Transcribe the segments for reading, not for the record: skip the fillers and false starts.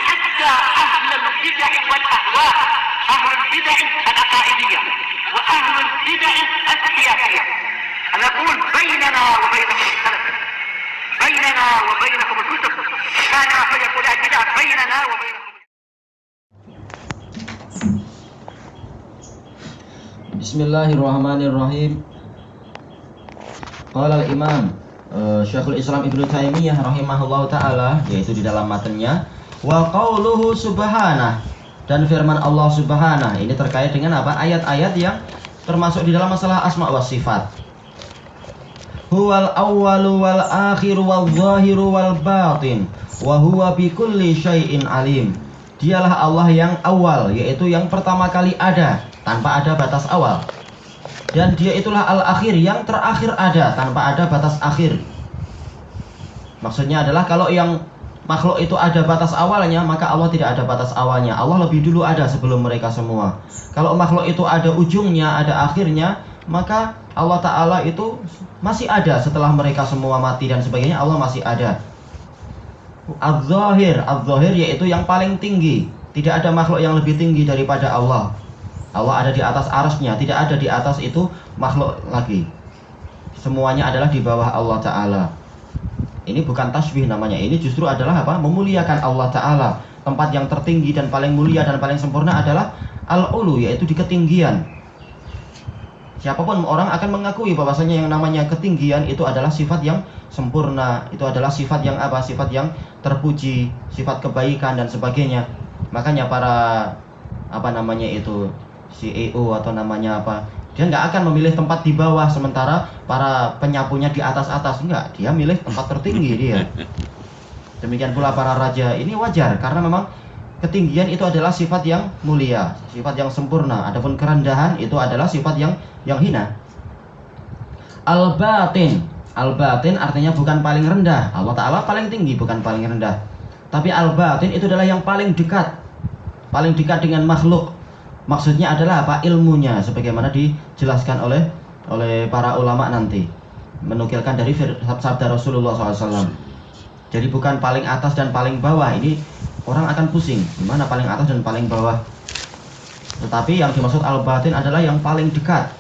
حتى أهل البدع والأهواء، أهل البدع العقائدية وأهل البدع السياسية. أنا أقول بيننا وبينكم السلف، بيننا وبينكم الكتب، كان فيقول البدع بيننا وبينكم. Bismillahirrahmanirrahim. Qala al-Imam Syekhul Islam Ibnu Taimiyah rahimahullahu taala, yaitu di dalam matanya, wa qauluhu subhanah, dan firman Allah subhanah ini terkait dengan apa? Ayat-ayat yang termasuk di dalam masalah asma wa sifat. Huwal awwalu wal akhiru wal zahiru wal batin wa huwa bi kulli syai'in alim. Dialah Allah yang awal, yaitu yang pertama kali ada tanpa ada batas awal. Dan dia itulah al-akhir, yang terakhir ada tanpa ada batas akhir. Maksudnya adalah kalau yang makhluk itu ada batas awalnya, maka Allah tidak ada batas awalnya. Allah lebih dulu ada sebelum mereka semua. Kalau makhluk itu ada ujungnya, ada akhirnya, maka Allah Ta'ala itu masih ada setelah mereka semua mati dan sebagainya. Allah masih ada. Az-Zahir, Az-Zahir yaitu yang paling tinggi. Tidak ada makhluk yang lebih tinggi daripada Allah. Allah ada di atas arsy-Nya, tidak ada di atas itu makhluk lagi. Semuanya adalah di bawah Allah Ta'ala. Ini bukan tasbih namanya, ini justru adalah apa? Memuliakan Allah Ta'ala. Tempat yang tertinggi dan paling mulia dan paling sempurna adalah al-ulu, yaitu di ketinggian. Siapapun orang akan mengakui bahwasanya yang namanya ketinggian itu adalah sifat yang sempurna, itu adalah sifat yang apa? Sifat yang terpuji, sifat kebaikan dan sebagainya. Makanya para CEO atau namanya apa, dia nggak akan memilih tempat di bawah sementara para penyapunya di atas-atas. Enggak, dia milih tempat tertinggi dia. Demikian pula para raja, ini wajar karena memang ketinggian itu adalah sifat yang mulia, sifat yang sempurna. Adapun kerendahan itu adalah sifat yang hina. Al-batin, al-batin artinya bukan paling rendah. Allah Ta'ala paling tinggi, bukan paling rendah. Tapi al-batin itu adalah yang paling dekat dengan makhluk. Maksudnya adalah apa? Ilmunya, sebagaimana dijelaskan oleh para ulama nanti, menukilkan dari sabda Rasulullah SAW. Jadi bukan paling atas dan paling bawah. Ini orang akan pusing, gimana paling atas dan paling bawah. Tetapi yang dimaksud al-batin adalah yang paling dekat,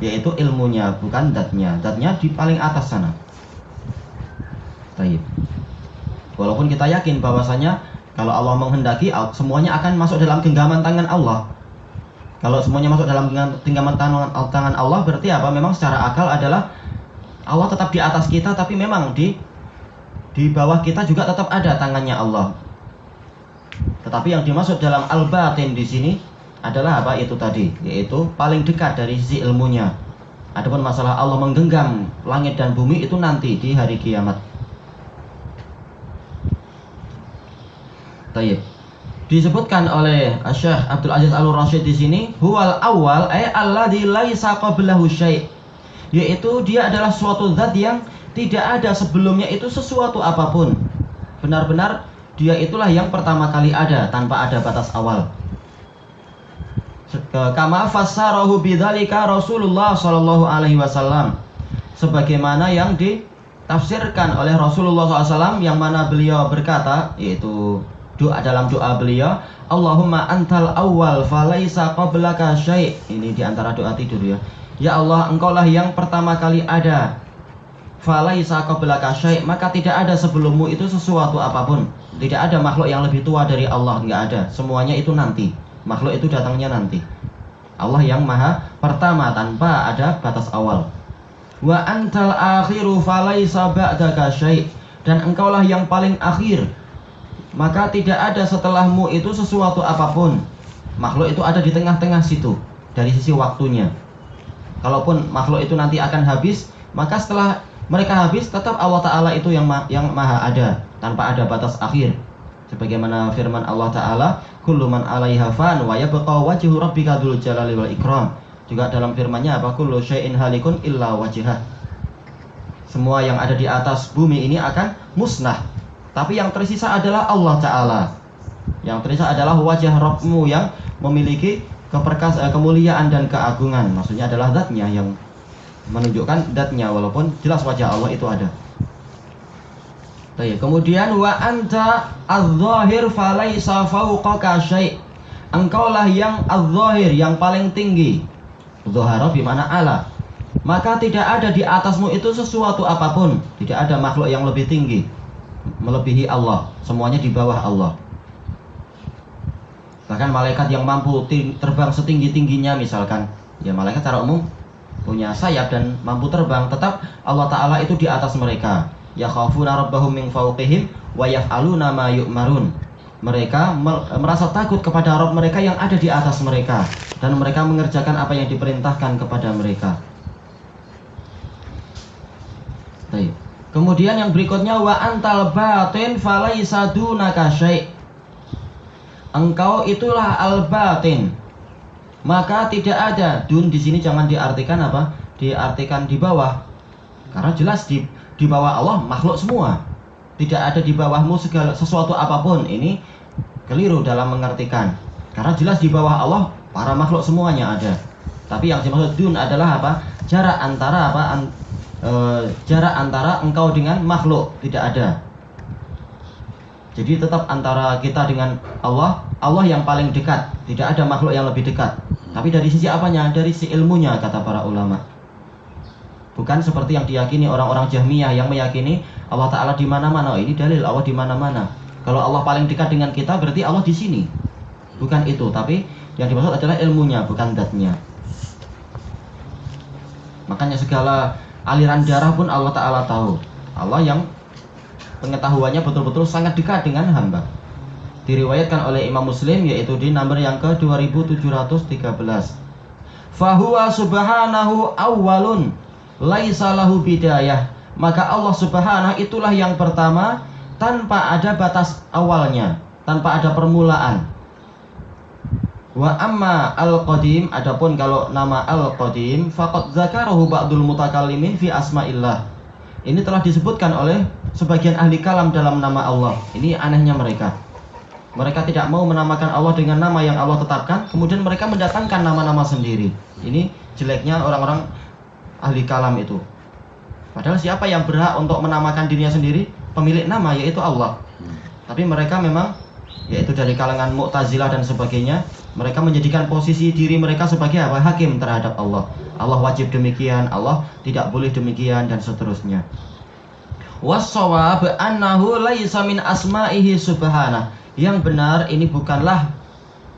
yaitu ilmunya, bukan datnya. Datnya di paling atas sana. Baik. Walaupun kita yakin bahwasanya kalau Allah menghendaki, semuanya akan masuk dalam genggaman tangan Allah. Kalau semuanya masuk dalam genggaman tangan Allah, berarti apa? Memang secara akal adalah Allah tetap di atas kita, tapi memang di bawah kita juga tetap ada tangannya Allah. Tetapi yang dimaksud dalam al-batin di sini adalah apa? Itu tadi, yaitu paling dekat dari sisi ilmunya. Adapun masalah Allah menggenggam langit dan bumi itu nanti di hari kiamat. Tayyib. Disebutkan oleh Syekh Abdul Aziz Al-Rasyid di sini, huwal awal ay alladzi laisa qablahu syai', yaitu dia adalah suatu zat yang tidak ada sebelumnya itu sesuatu apapun. Benar-benar dia itulah yang pertama kali ada tanpa ada batas awal. Kama fassarahu bidzalika Rasulullah sallallahu alaihi wasallam, sebagaimana yang ditafsirkan oleh Rasulullah SAW, yang mana beliau berkata, yaitu dalam doa beliau, Allahumma antal awwal falaisa qablaka syai'. Ini diantara doa tidur ya. Ya Allah, engkaulah yang pertama kali ada. Falaisa qablaka syai', maka tidak ada sebelummu itu sesuatu apapun. Tidak ada makhluk yang lebih tua dari Allah, enggak ada. Semuanya itu nanti. Makhluk itu datangnya nanti. Allah yang maha pertama tanpa ada batas awal. Wa antal akhiru falaisa ba'daka syai', dan engkaulah yang paling akhir, maka tidak ada setelahmu itu sesuatu apapun. Makhluk itu ada di tengah-tengah situ dari sisi waktunya. Kalaupun makhluk itu nanti akan habis, maka setelah mereka habis tetap Allah Ta'ala itu yang maha ada tanpa ada batas akhir. Sebagaimana firman Allah Ta'ala, kullu man 'alaiha fan wa yabqa wajhu rabbika dzul jalali wal ikram. Juga dalam firman-Nya apa? Kullu syai'in halikun illa wajhah. Semua yang ada di atas bumi ini akan musnah, tapi yang tersisa adalah Allah Ta'ala. Yang tersisa adalah wajah Rabbmu yang memiliki kemuliaan dan keagungan. Maksudnya adalah zatnya, yang menunjukkan zatnya, walaupun jelas wajah Allah itu ada. Baik, kemudian wa anta adz-dzahir falaisa fawqaka syai'. Engkaulah yang adz-dzahir, yang paling tinggi. Dzahara bi mana ala. Maka tidak ada di atasmu itu sesuatu apapun. Tidak ada makhluk yang lebih tinggi melebihi Allah. Semuanya di bawah Allah. Bahkan malaikat yang mampu terbang setinggi-tingginya misalkan, ya malaikat secara umum punya sayap dan mampu terbang, tetap Allah Ta'ala itu di atas mereka. Yakhafuna rabbahum min fawqihim wa yaf'aluna ma yu'marun. Mereka merasa takut kepada Rabb mereka yang ada di atas mereka, dan mereka mengerjakan apa yang diperintahkan kepada mereka. Baik. Kemudian yang berikutnya wa antal batin falaisa dunaka syai'. Engkau itulah al-batin. Maka tidak ada, dun di sini jangan diartikan apa? Diartikan di bawah. Karena jelas di bawah Allah makhluk semua. Tidak ada di bawahmu segala sesuatu apapun. Ini keliru dalam mengartikan. Karena jelas di bawah Allah para makhluk semuanya ada. Tapi yang dimaksud dun adalah apa? Jarak antara apa? Jarak antara engkau dengan makhluk tidak ada. Jadi tetap antara kita dengan Allah, Allah yang paling dekat. Tidak ada makhluk yang lebih dekat. Tapi dari sisi apanya? Dari sisi ilmunya, kata para ulama. Bukan seperti yang diyakini orang-orang Jahmiyah yang meyakini Allah Ta'ala di mana-mana. Oh, ini dalil Allah di mana-mana. Kalau Allah paling dekat dengan kita berarti Allah di sini. Bukan itu, tapi yang dimaksud adalah ilmunya, bukan zatnya. Makanya segala aliran darah pun Allah Ta'ala tahu. Allah yang pengetahuannya betul-betul sangat dekat dengan hamba. Diriwayatkan oleh Imam Muslim, yaitu di nomor yang ke 2713. Fahuwa subhanahu awwalun laisa lahu bidayah. Maka Allah Subhanahu itulah yang pertama tanpa ada batas awalnya, tanpa ada permulaan. Wa amma al-qadim, adapun kalau nama al-qadim faqad dzakarahu ba'dul mutakallimin fi asma'illah. Ini telah disebutkan oleh sebagian ahli kalam dalam nama Allah. Ini anehnya mereka. Mereka tidak mau menamakan Allah dengan nama yang Allah tetapkan, kemudian mereka mendatangkan nama-nama sendiri. Ini jeleknya orang-orang ahli kalam itu. Padahal siapa yang berhak untuk menamakan dirinya sendiri? Pemilik nama, yaitu Allah. Tapi mereka memang, yaitu dari kalangan Mu'tazilah dan sebagainya, mereka menjadikan posisi diri mereka sebagai apa? Hakim terhadap Allah. Allah wajib demikian, Allah tidak boleh demikian, dan seterusnya. Was-shawab annahu laisa min asma'ihi subhanah. Yang benar ini bukanlah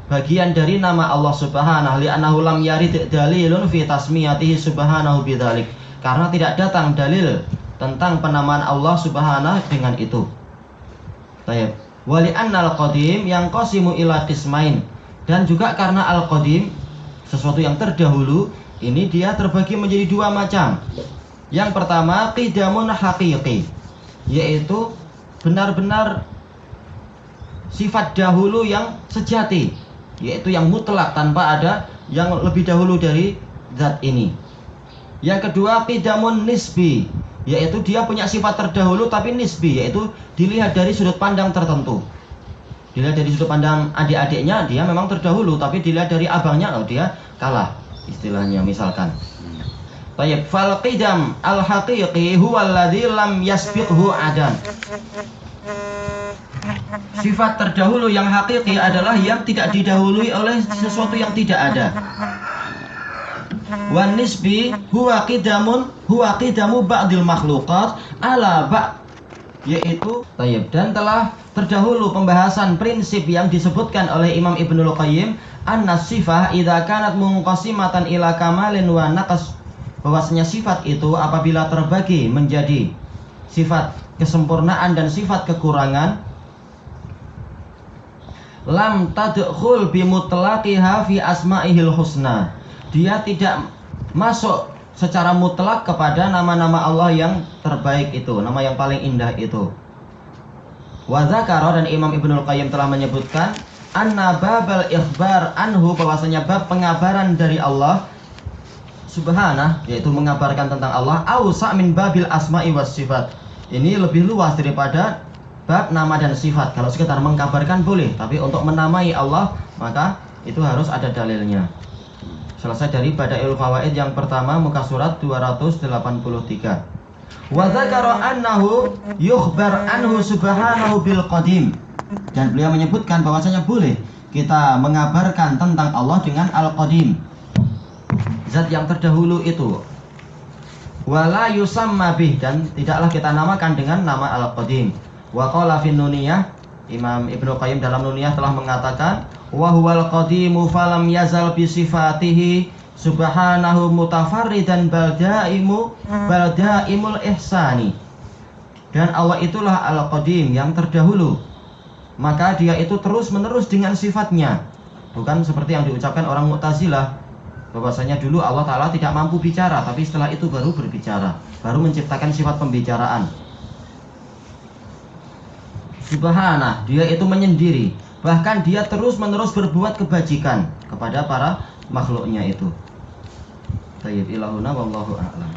bagian dari nama Allah Subhanahu, li'annahu lam yarid dalilun fi tasmiyatihi subhanahu bidzalik. Karena tidak datang dalil tentang penamaan Allah Subhanahu dengan itu. Baik. Wa li'annal qadim yang qasimu ila qismain. Dan juga karena al-qadim, sesuatu yang terdahulu, ini dia terbagi menjadi dua macam. Yang pertama qidamun haqiqi, yaitu benar-benar sifat dahulu yang sejati, yaitu yang mutlak tanpa ada yang lebih dahulu dari zat ini. Yang kedua qidamun nisbi, yaitu dia punya sifat terdahulu tapi nisbi, yaitu dilihat dari sudut pandang tertentu. Dilihat dari sudut pandang adik-adiknya dia memang terdahulu, tapi dilihat dari abangnya oh dia kalah, istilahnya misalkan. Baik, fal qidam al haqiqi huwa alladzi lam yasbiqhu adan. Sifat terdahulu yang hakiki adalah yang tidak didahului oleh sesuatu yang tidak ada. Wan nisbi huwa qidamu ba'dil makhluqat ala ba', yaitu tayyib. Dan telah terdahulu pembahasan prinsip yang disebutkan oleh Imam Ibnul Qayyim, anna sifah idza kanat munqasimatan ila kamalin wa naqas, bahwasanya sifat itu apabila terbagi menjadi sifat kesempurnaan dan sifat kekurangan, lam tadkhul bi mutlaqiha fi asma'ihil husna. Dia tidak masuk secara mutlak kepada nama-nama Allah yang terbaik itu, nama yang paling indah itu. Wa dzakara, dan Imam Ibnul Qayyim telah menyebutkan anna babal ikhbar anhu, bahwasanya bab pengabaran dari Allah Subhanahu, yaitu mengabarkan tentang Allah, ausa min babil asma'i was sifat. Ini lebih luas daripada bab nama dan sifat. Kalau sekedar mengkabarkan boleh, tapi untuk menamai Allah maka itu harus ada dalilnya. Selesai dari Bada'iul Fawaid yang pertama, muka surat 283. Wa dzakara annahu yukhbar anhu subhanahu bil qadim. Dan beliau menyebutkan bahwasanya boleh kita mengabarkan tentang Allah dengan al-qadim, zat yang terdahulu itu. Wala yusamma bih, dan tidaklah kita namakan dengan nama al-qadim. Wa qala fin nuniyah, Imam Ibnu Qayyim dalam nuniyah telah mengatakan, wa huwal qadimu falam yazal bi sifatihi subhanahu mutafarridan baldaimul ihsani. Dan Allah itulah al-qadim yang terdahulu, maka dia itu terus menerus dengan sifatnya. Bukan seperti yang diucapkan orang Mu'tazilah, bahwasanya dulu Allah Ta'ala tidak mampu bicara, tapi setelah itu baru berbicara, baru menciptakan sifat pembicaraan. Subhanah, dia itu menyendiri, bahkan dia terus menerus berbuat kebajikan kepada para makhluknya itu. Tayyib ilahuna wallahu a'lam.